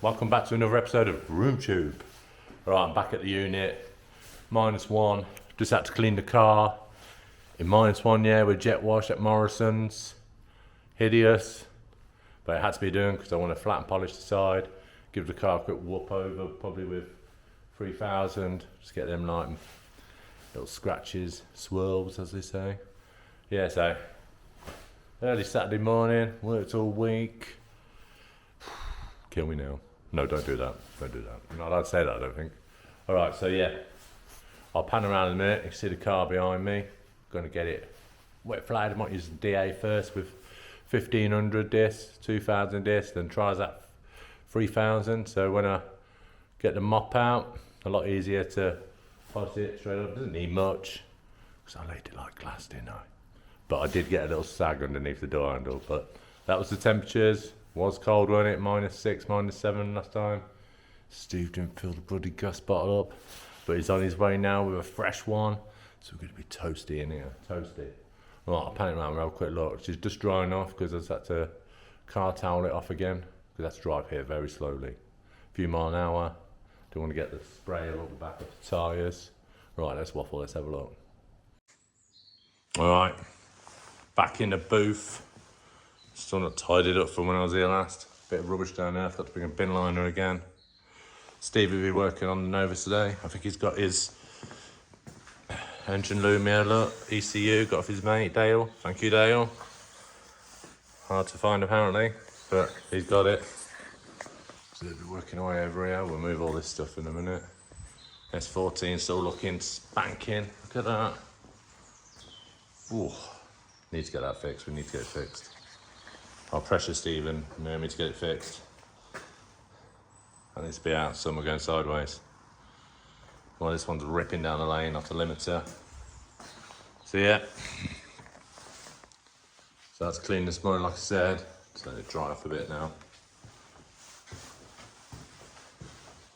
welcome back to another episode of Room Tube. Alright, I'm back at the unit, -1, just had to clean the car. In -1, yeah, with jet wash at Morrison's. Hideous, but it had to be done because I want to flat and polish the side, give the car a quick whoop over, probably with 3000, just get them like little scratches, swirls as they say. Yeah, so early Saturday morning, worked all week. Kill me now. No, don't do that. Don't do that. I'm not allowed to say that, I don't think. Alright, so yeah. I'll pan around in a minute. You can see the car behind me. Going to get it wet flagged. I might use the DA first with 1500 discs, 2000 discs, then tries that 3000. So when I get the mop out, a lot easier to polish it straight up. Doesn't need much. Because I laid it like glass, didn't I? But I did get a little sag underneath the door handle. But that was the temperatures. Was cold, wasn't it? -6, -7 last time. Steve didn't fill the bloody gas bottle up, but he's on his way now with a fresh one. So we're going to be toasty in here, toasty. Right, I'll pan it around and have a quick look. She's just drying off because I just had to car towel it off again. Because that's drive here very slowly. A few mile an hour. Don't want to get the spray along the back of the tyres. Right, let's waffle, let's have a look. Alright, back in the booth. Still not tidied up from when I was here last. Bit of rubbish down there, I've got to bring a bin liner again. Steve will be working on the Nova today. I think he's got his engine loom here, look. ECU, got off his mate, Dale. Thank you, Dale. Hard to find apparently, but he's got it. So he'll be working away over here. We'll move all this stuff in a minute. S14 still looking spanking. Look at that. Ooh, need to get that fixed, we need to get it fixed. I'll pressure Stephen, Naomi, to get it fixed. That needs to be out, some are going sideways. Well, this one's ripping down the lane off the limiter. So yeah. So that's clean this morning, like I said. Just let it dry off a bit now.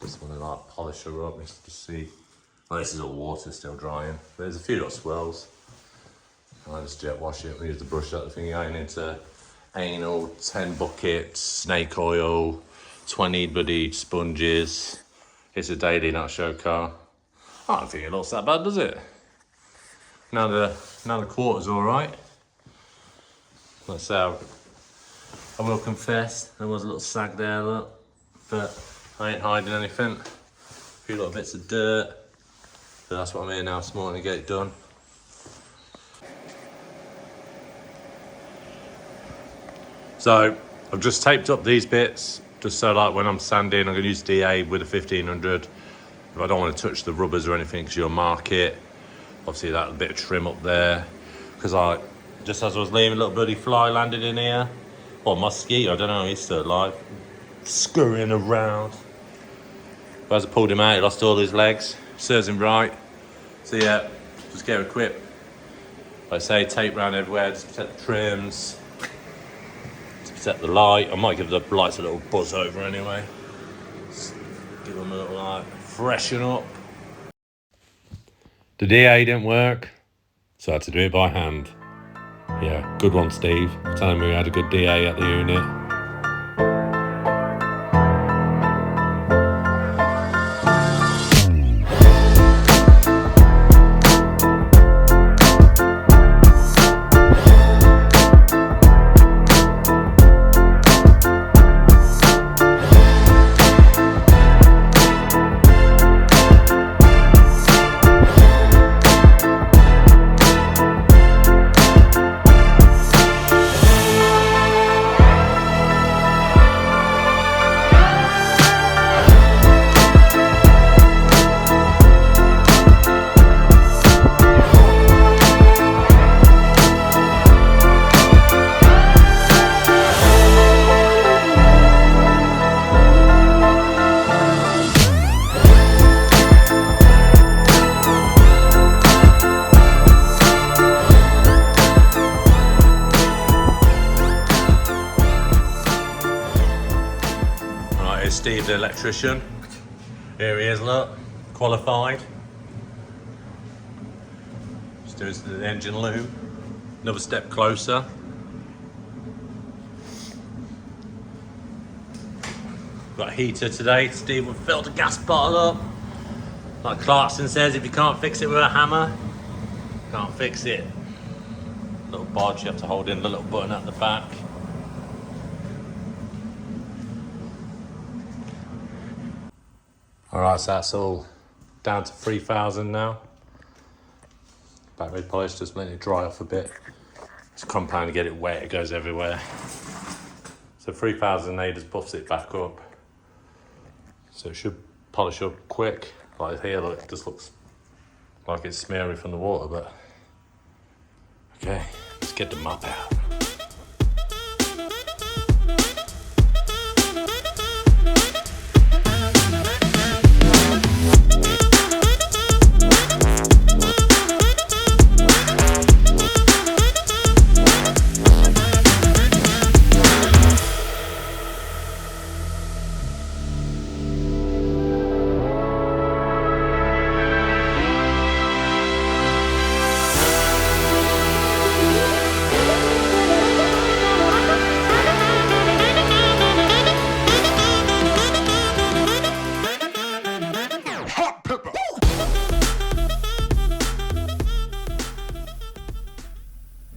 Just want to like polish her up, just to see. Well, this is all water still drying. There's a few little swirls. I'll just jet wash it. We use the brush that thing going into anal, 10 buckets, snake oil, 20 bloody sponges. It's a daily, not a show car. I don't think it looks that bad, does it? Now the quarter's all right. Let's say I will confess there was a little sag there, look, but I ain't hiding anything. A few little bits of dirt, but that's what I'm here now this morning to get it done. So I've just taped up these bits, just so like when I'm sanding, I'm going to use DA with a 1500. If I don't want to touch the rubbers or anything, because you'll mark it. Obviously that bit of trim up there. Because just as I was leaving, a little bloody fly landed in here. Or mosquito, I don't know, he's still alive. Scurrying around. But as I pulled him out, he lost all his legs. Serves him right. So yeah, just get equipped. Like I say, tape around everywhere, just protect the trims. Set the light. I might give the lights a little buzz over anyway. Just give them a little like freshen up. The DA didn't work, so I had to do it by hand. Yeah, good one, Steve. Telling me we had a good DA at the unit. Steve, the electrician. Here he is, look, qualified. Just doing the engine loop. Another step closer. Got a heater today. Steve will fill the gas bottle up. Like Clarkson says, if you can't fix it with a hammer, can't fix it. Little bodge, you have to hold in the little button at the back. Alright, so that's all down to 3,000 now. Back red polish, just letting it dry off a bit. It's compound to get it wet, it goes everywhere. So 3,008 just buffs it back up. So it should polish up quick. Like here, look, it just looks like it's smeary from the water, but okay, let's get the mop out.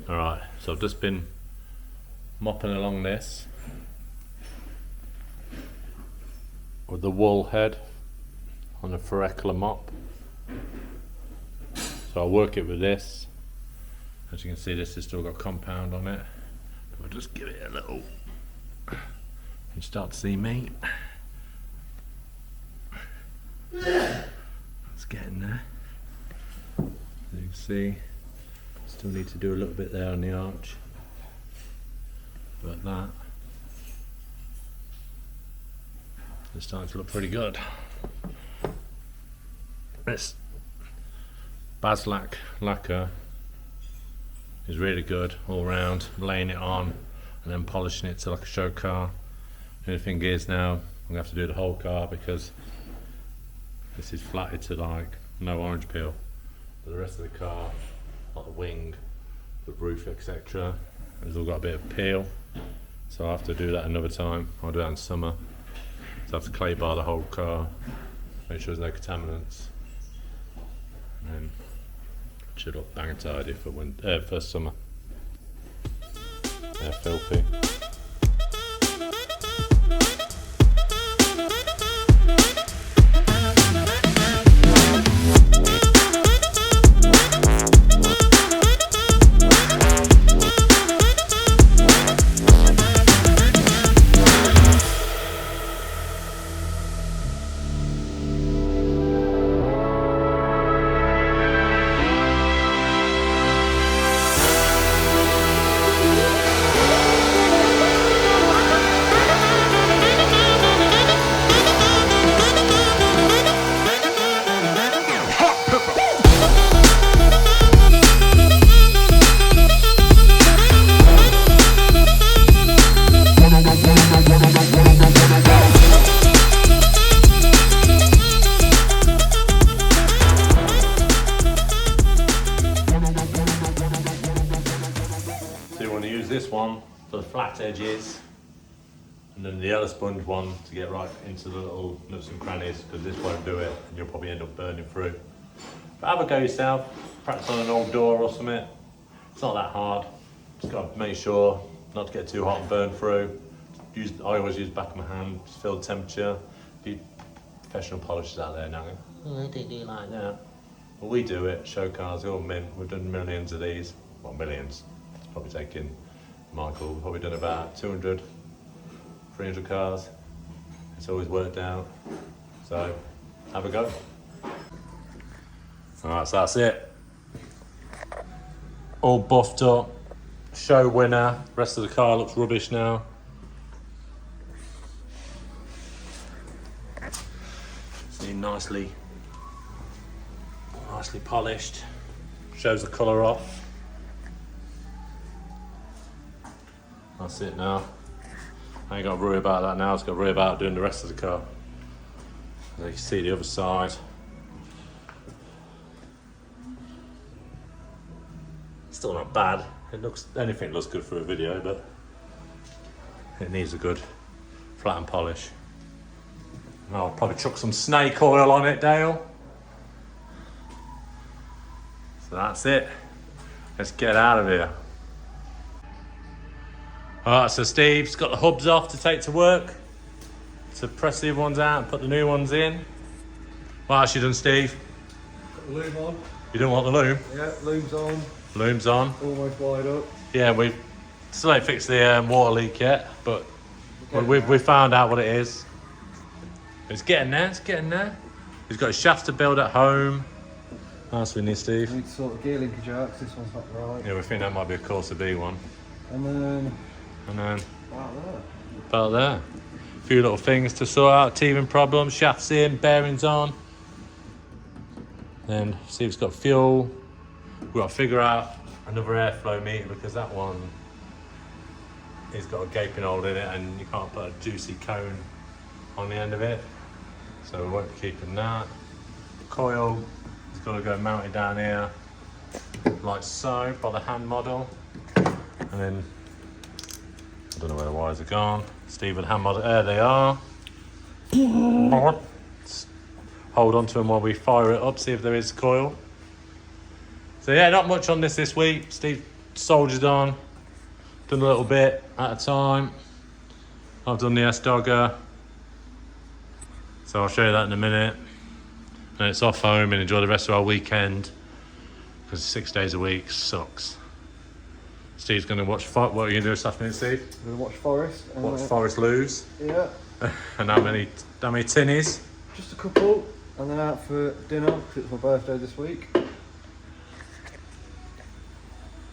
Alright, so I've just been mopping along this with the wool head on a furricular mop. So I'll work it with this. As you can see, this has still got compound on it. I'll just give it a little, you start to see me. It's getting there. As you can see, still need to do a little bit there on the arch, but that is starting to look pretty good. This Baslac lacquer is really good all round, laying it on and then polishing it to like a show car. The only thing is now I'm gonna have to do the whole car because this is flatted to like no orange peel, but the rest of the car, like the wing, the roof, etc., has all got a bit of peel, so I'll have to do that another time. I'll do that in summer. So I have to clay bar the whole car, make sure there's no contaminants, and then it should look bang and tidy for first summer. They're filthy. This one for the flat edges, and then the other sponge one to get right into the little nooks and crannies, because this won't do it and you'll probably end up burning through. But have a go yourself, practice on an old door or something. It's not that hard, just got to make sure not to get too hot and burn through. I always use the back of my hand, just feel the temperature. A few professional polishers out there now go, oh, they do like that. Well, we do it, show cars, they're all mint. We've done millions of these, well, millions. It's probably taken Michael, we've probably done about 200, 300 cars. It's always worked out. So, have a go. Alright, so that's it. All buffed up, show winner. Rest of the car looks rubbish now. See, nicely polished. Shows the colour off. That's it now. I ain't got to worry about that now. I've got to worry about doing the rest of the car. As you can see the other side. Still not bad. Anything looks good for a video, but it needs a good flat and polish. And I'll probably chuck some snake oil on it, Dale. So that's it. Let's get out of here. Alright, so Steve's got the hubs off to take to work. To press the other ones out and put the new ones in. What else you done, Steve? Got the loom on. You don't want the loom? Yeah, loom's on. Loom's on. Almost wide up. Yeah, we still ain't fixed the water leak yet, but we found out what it is. It's getting there, it's getting there. He's got his shafts to build at home. What else we need, Steve? We need to sort the gear linkage out because this one's not right. Yeah, we think that might be a Corsa B one. And then About there. About there. A few little things to sort out, teething problems, shafts in, bearings on. Then Steve's got fuel. We've got to figure out another airflow meter because that one has got a gaping hole in it and you can't put a juicy cone on the end of it. So we won't be keeping that. Coil has got to go mounted down here like so by the hand model. And then I don't know where the wires are gone. Steve with the hand model, there they are. Hold on to them while we fire it up, see if there is coil. So yeah, not much on this week. Steve soldiered on, done a little bit at a time. I've done the S-Dogger. So I'll show you that in a minute. And it's off home and enjoy the rest of our weekend. Because 6 days a week sucks. Steve's going to watch, what are you going to do this afternoon, Steve? We're going to watch Forest. Watch Forest lose. Yeah. And how many tinnies? Just a couple. And then out for dinner because it's my birthday this week.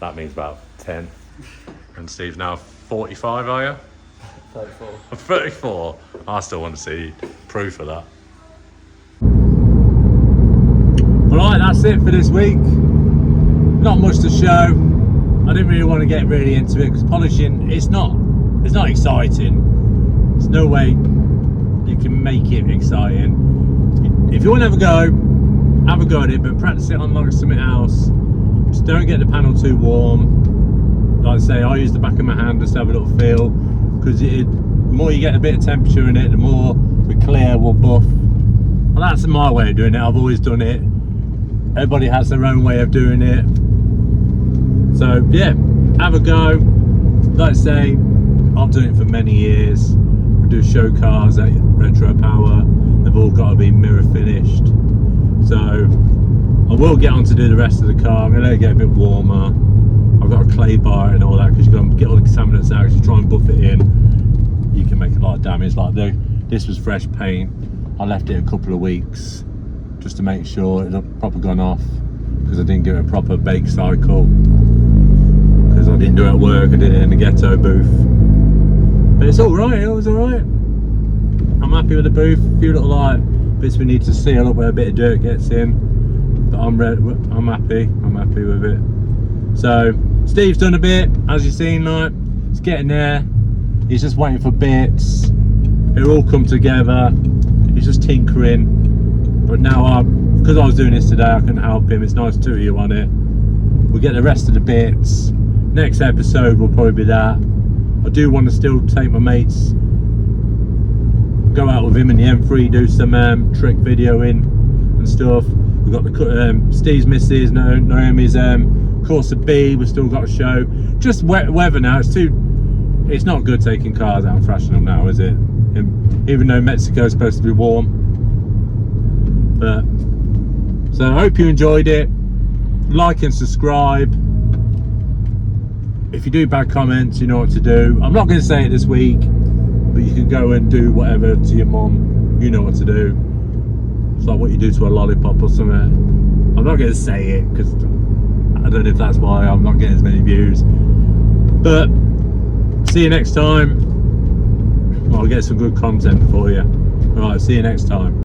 That means about 10. And Steve's now 45, are you? 34. 34. I still want to see proof of that. Alright, that's it for this week. Not much to show. I didn't really want to get really into it because polishing, it's not exciting. There's no way you can make it exciting. If you want to have a go at it, but practice it on like something else. Just don't get the panel too warm. Like I say, I use the back of my hand just to have a little feel, because the more you get a bit of temperature in it, the more the clear will buff. Well, that's my way of doing it. I've always done it. Everybody has their own way of doing it. So yeah, have a go. Like I say, I've done it for many years. I do show cars at Retro Power. They've all got to be mirror finished. So I will get on to do the rest of the car. I'm going to let it get a bit warmer. I've got a clay bar and all that because you've got to get all the contaminants out. If you try and buff it in, you can make a lot of damage. Like this was fresh paint. I left it a couple of weeks just to make sure it had proper gone off, because I didn't give it a proper bake cycle, because I didn't do it at work. I did it in the ghetto booth. But it's all right. It was all right. I'm happy with the booth. A few little like bits we need to seal up where a bit of dirt gets in, but I'm happy. I'm happy with it. So Steve's done a bit, as you've seen. Like, it's getting there. He's just waiting for bits. It'll all come together. He's just tinkering. But now, because I was doing this today, I couldn't help him. It's nice two of you on it. We'll get the rest of the bits. Next episode will probably be that. I do want to still take my mates, go out with him in the M3, do some trick videoing and stuff. We've got the Steve's missus, Naomi's Corsa B. We've still got a show. Just weather now. It's not good taking cars out and thrashing them now, is it? Even though Mexico is supposed to be warm. But so I hope you enjoyed it. Like and subscribe. If you do bad comments, you know what to do. I'm not going to say it this week, but you can go and do whatever to your mum. You know what to do. It's like what you do to a lollipop or something. I'm not going to say it because I don't know if that's why I'm not getting as many views. But see you next time. I'll get some good content for you. Alright, see you next time.